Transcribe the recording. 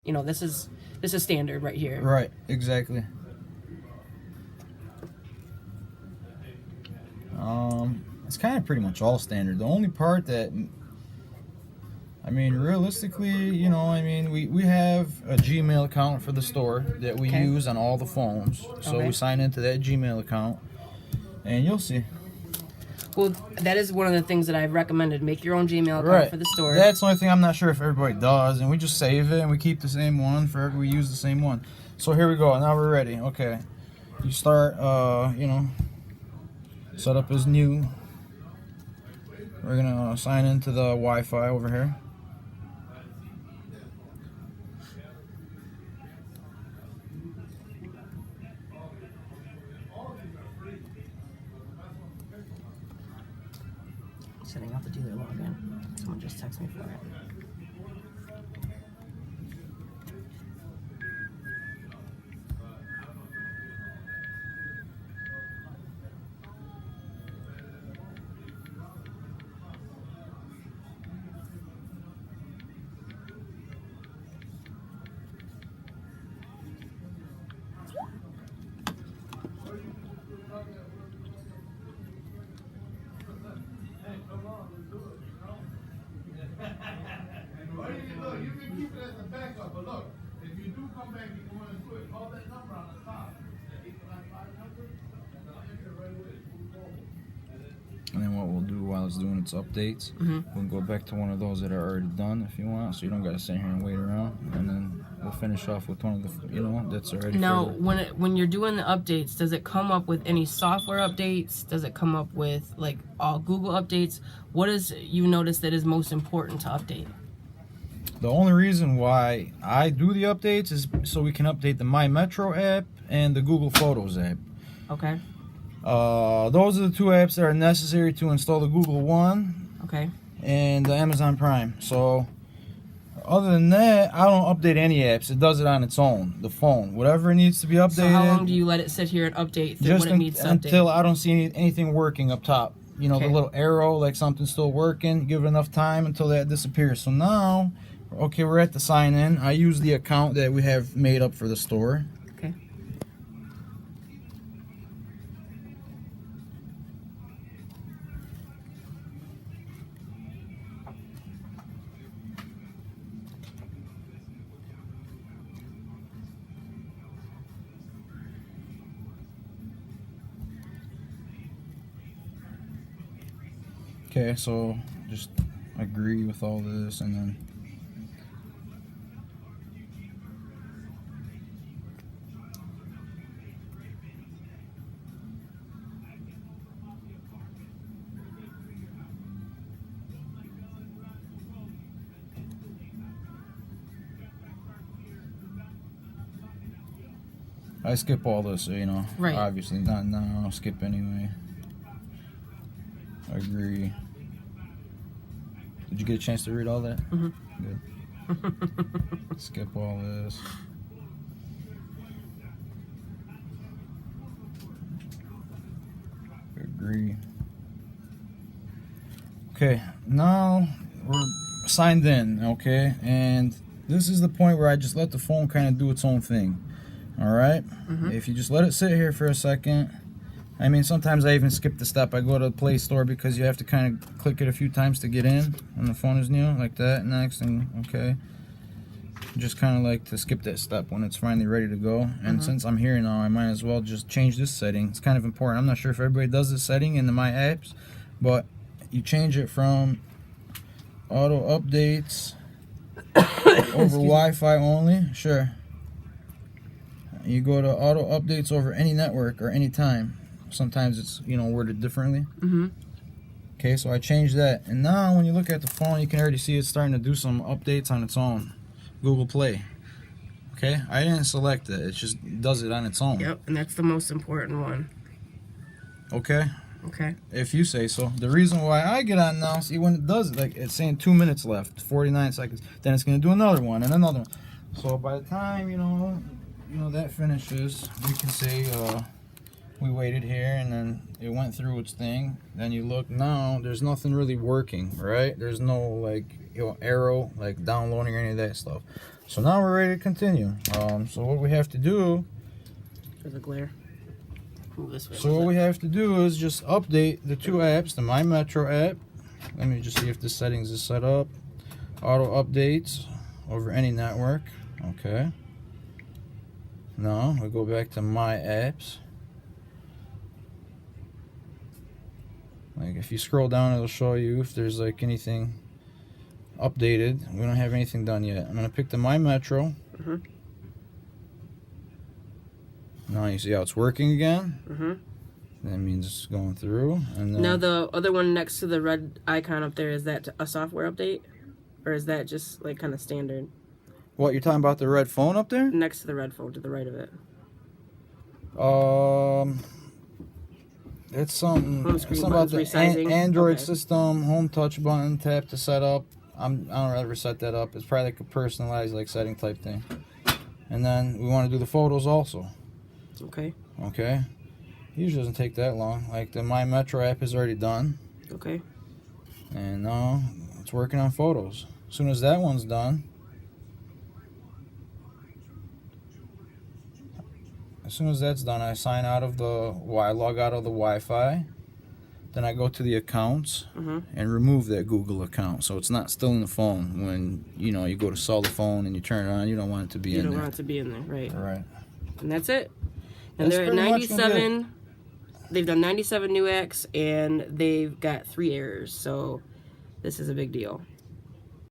you know, this is standard right here. Right, exactly. It's kind of pretty much all standard. The only part that, I mean, realistically, you know, I mean, we have a Gmail account for the store that we use on all the phones. So we sign into that Gmail account, and you'll see. Well, that is one of the things that I've recommended. Make your own Gmail account for the store. That's the only thing I'm not sure if everybody does, and we just save it and we keep the same one forever. We use the same one. So here we go. Now we're ready. Okay, you start. You know, set up as new. We're gonna sign into the Wi-Fi over here. Setting up the dealer login. Someone just texted me for it. And then what we'll do while it's doing its updates, we'll go back to one of those that are already done if you want, so you don't gotta sit here and wait around. And then we'll finish off with one of the, you know, that's already. Now, when you're doing the updates, does it come up with any software updates? Does it come up with like all Google updates? What is you notice that is most important to update? The only reason why I do the updates is so we can update the My Metro app and the Google Photos app. Okay. Those are the two apps that are necessary to install the Google One. Okay. And the Amazon Prime. So other than that, I don't update any apps. It does it on its own. The phone, whatever needs to be updated. So how long do you let it sit here and update just when it needs to update? Until I don't see anything working up top. You know, the little arrow, like something's still working. Give it enough time until that disappears. So now, okay, we're at the sign in. I use the account that we have made up for the store. Okay. Okay, so just agree with all this and then I skip all this, you know. Right. Obviously, not now. I'll skip anyway. Agree. Did you get a chance to read all that? Mm-hmm. Good. Skip all this. Agree. Okay, now we're signed in, okay? And this is the point where I just let the phone kind of do its own thing. Alright? If you just let it sit here for a second, I mean, sometimes I even skip the step. I go to the Play Store because you have to kind of click it a few times to get in when the phone is new, like that, next, and okay. Just kind of like to skip that step when it's finally ready to go. And since I'm here now, I might as well just change this setting. It's kind of important. I'm not sure if everybody does this setting in the My Apps, but you change it from auto updates over Wi-Fi only. Sure. You go to auto updates over any network or any time. Sometimes it's, you know, worded differently. Okay, so I changed that. And now when you look at the phone, you can already see it's starting to do some updates on its own. Google Play. Okay, I didn't select it. It just does it on its own. Yep, and that's the most important one. Okay? Okay. If you say so. The reason why I get on now, see when it does it, like it's saying 2 minutes left, 49 seconds. Then it's going to do another one and another one. So by the time, you know that finishes, we can say we waited here and then it went through its thing. Then you look now, there's nothing really working, right? There's no like arrow like downloading or any of that stuff. So now we're ready to continue. So what we have to do, There's a glare. Move this way. so what we have to do is just update the two apps, the My Metro app. Let me just see if the settings is set up. Auto updates over any network. Okay. Now we go back to My Apps. Like if you scroll down, it'll show you if there's like anything updated. We don't have anything done yet. I'm gonna pick the My Metro. Mhm. Now you see how it's working again. Mhm. That means it's going through. And then Now the other one next to the red icon up there, is that a software update, or is that just like kind of standard? what you're talking about, the red phone up there? Next to the red phone, to the right of it. It's something. Home It's screen something about the buttons, resizing. Android Okay. system, home touch button, tap to set up. I don't ever set that up. It's probably like a personalized like setting type thing. And then we want to do the photos also. Okay. Okay. Usually doesn't take that long. Like the My Metro app is already done, Okay. and now it's working on photos. As soon as that one's done, I sign out of I log out of the Wi-Fi. Then I go to the accounts Mhm. and remove that Google account, so it's not still in the phone when you go to sell the phone and you turn it on. You don't want it to be You in don't there. want it to be in there, right? Right. And that's it. And That's they're at pretty much gonna be it. 97. They've done 97 new acts, and they've got 3 errors. So this is a big deal.